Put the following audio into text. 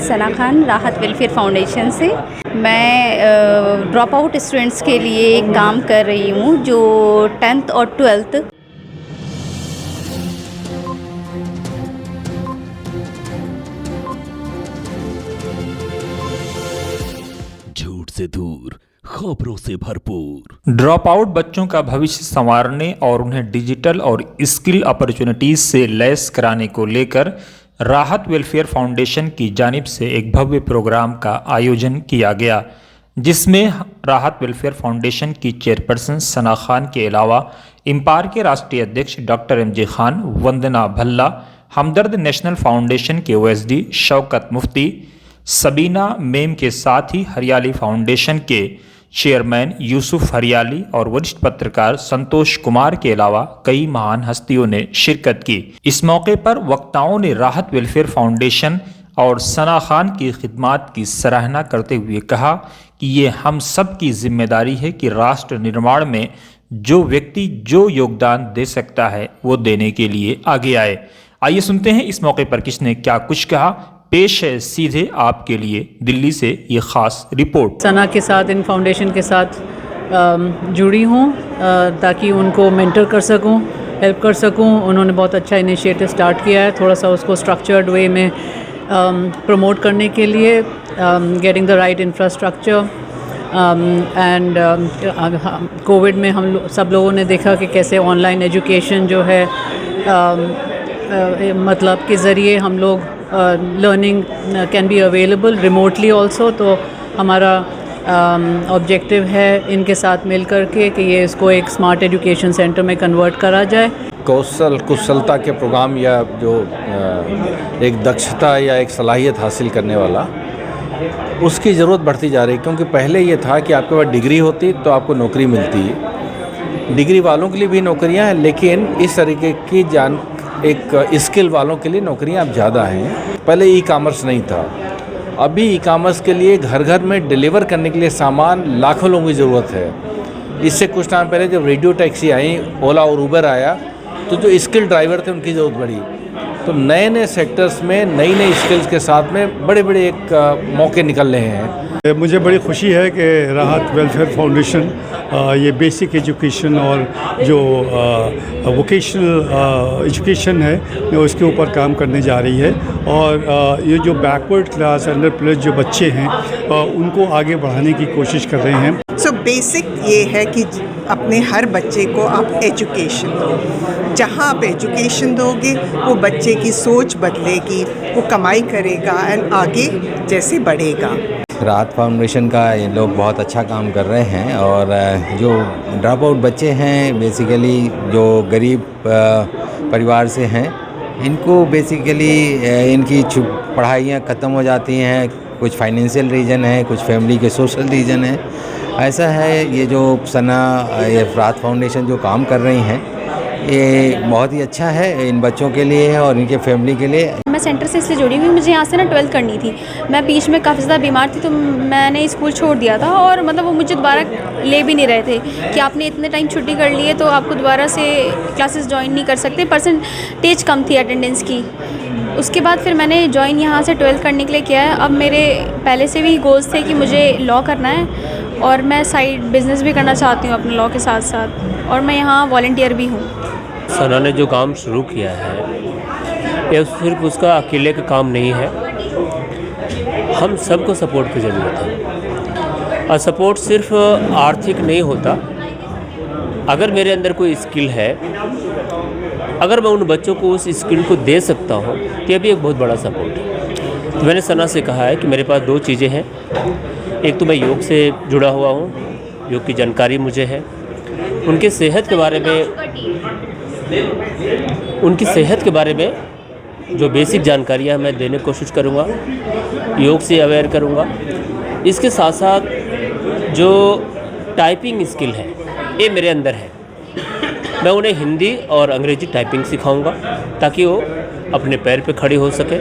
सना खान, राहत welfare foundation से। मैं ड्रॉप आउट स्टूडेंट्स के लिए काम कर रही हूँ जो 10th और 12th झूठ से दूर, खबरों से भरपूर। ड्रॉप आउट बच्चों का भविष्य संवारने और उन्हें डिजिटल और स्किल अपॉर्चुनिटीज से लैस कराने को लेकर राहत वेलफेयर फाउंडेशन की जानिब से एक भव्य प्रोग्राम का आयोजन किया गया, जिसमें राहत वेलफेयर फाउंडेशन की चेयरपर्सन सना खान के अलावा इम्पार के राष्ट्रीय अध्यक्ष डॉक्टर MJ खान, वंदना भल्ला, हमदर्द नेशनल फाउंडेशन के OSD शौकत मुफ्ती, सबीना मेम के साथ ही हरियाली फाउंडेशन के चेयरमैन यूसुफ हरियाली और वरिष्ठ पत्रकार संतोष कुमार के अलावा कई महान हस्तियों ने शिरकत की। इस मौके पर वक्ताओं ने राहत वेलफेयर फाउंडेशन और सना खान की खिदमात की सराहना करते हुए कहा कि ये हम सब की जिम्मेदारी है कि राष्ट्र निर्माण में जो व्यक्ति जो योगदान दे सकता है वो देने के लिए आगे आए। आइए सुनते हैं इस मौके पर किसने क्या कुछ कहा। पेश है सीधे आपके लिए दिल्ली से ये खास रिपोर्ट। सना के साथ, इन फाउंडेशन के साथ जुड़ी हूँ ताकि उनको मेंटर कर सकूँ, हेल्प कर सकूँ। उन्होंने बहुत अच्छा इनिशिएटिव स्टार्ट किया है, थोड़ा सा उसको स्ट्रक्चर्ड वे में प्रमोट करने के लिए, getting the right infrastructure. And Covid में हम सब लोगों ने देखा कि कैसे ऑनलाइन एजुकेशन जो है मतलब के ज़रिए हम लोग learning can be available remotely also. तो हमारा ऑब्जेक्टिव है इनके साथ मिल कर के कि ये इसको एक स्मार्ट एजुकेशन सेंटर में कन्वर्ट करा जाए। कुशलता के प्रोग्राम या जो एक दक्षता या एक सलाहियत हासिल करने वाला, उसकी ज़रूरत बढ़ती जा रही है। क्योंकि पहले ये था कि आपके पास डिग्री होती तो आपको नौकरी मिलती। डिग्री वालों के लिए भी नौकरियां हैं, लेकिन इस तरीके की एक स्किल वालों के लिए नौकरियां अब ज़्यादा हैं। पहले ई-कॉमर्स नहीं था, अभी ई-कॉमर्स के लिए घर घर में डिलीवर करने के लिए सामान लाखों लोगों की ज़रूरत है। इससे कुछ टाइम पहले जब रेडियो टैक्सी आई, ओला और उबर आया, तो जो स्किल ड्राइवर थे उनकी ज़रूरत बढ़ी। तो नए नए सेक्टर्स में नई नई स्किल्स के साथ में बड़े बड़े एक मौके निकल रहे हैं। मुझे बड़ी खुशी है कि राहत वेलफेयर फाउंडेशन ये बेसिक एजुकेशन और जो वोकेशनल एजुकेशन है उसके ऊपर काम करने जा रही है। और ये जो बैकवर्ड क्लास, अंडर प्रिविलेज जो बच्चे हैं उनको आगे बढ़ाने की कोशिश कर रहे हैं। सो बेसिक ये है कि अपने हर बच्चे को आप एजुकेशन दो। जहाँ आप एजुकेशन दोगे वो बच्चे की सोच बदलेगी, वो कमाई करेगा एंड आगे जैसे बढ़ेगा। राहत फाउंडेशन का ये लोग बहुत अच्छा काम कर रहे हैं। और जो ड्रॉप आउट बच्चे हैं, बेसिकली जो गरीब परिवार से हैं, इनको बेसिकली इनकी पढ़ाइयाँ ख़त्म हो जाती हैं। कुछ फाइनेंशियल रीज़न है, कुछ फैमिली के सोशल रीज़न है। ऐसा है, ये जो सना ये राहत फाउंडेशन जो काम कर रही हैं, ये बहुत ही अच्छा है इन बच्चों के लिए है और इनके फैमिली के लिए। मैं सेंटर से इसलिए जुड़ी हुई, मुझे यहाँ से ना 12th करनी थी। मैं बीच में काफ़ी ज़्यादा बीमार थी तो मैंने स्कूल छोड़ दिया था, और मतलब वो मुझे दोबारा ले भी नहीं रहे थे कि आपने इतने टाइम छुट्टी कर ली है तो आपको दोबारा से क्लासेस ज्वाइन नहीं कर सकते, परसेंटेज कम थी अटेंडेंस की। उसके बाद फिर मैंने ज्वाइन यहाँ से 12th करने के लिए किया है। अब मेरे पहले से भी गोल्स थे कि मुझे लॉ करना है और मैं साइड बिज़नेस भी करना चाहती हूँ अपने लॉ के साथ साथ, और मैं यहाँ वॉलंटियर भी हूँ। सना ने जो काम शुरू किया है ये सिर्फ उसका अकेले का काम नहीं है, हम सबको सपोर्ट की ज़रूरत है। और सपोर्ट सिर्फ आर्थिक नहीं होता। अगर मेरे अंदर कोई स्किल है, अगर मैं उन बच्चों को उस स्किल को दे सकता हूँ तो ये भी एक बहुत बड़ा सपोर्ट है। तो मैंने सना से कहा है कि मेरे पास 2 चीज़ें हैं। एक तो मैं योग से जुड़ा हुआ हूँ, योग की जानकारी मुझे है। उनकी सेहत के बारे में जो बेसिक जानकारियाँ मैं देने की कोशिश करूँगा, योग से अवेयर करूँगा। इसके साथ साथ जो टाइपिंग स्किल है ये मेरे अंदर है, मैं उन्हें हिंदी और अंग्रेजी टाइपिंग सिखाऊंगा ताकि वो अपने पैर पे खड़े हो सके।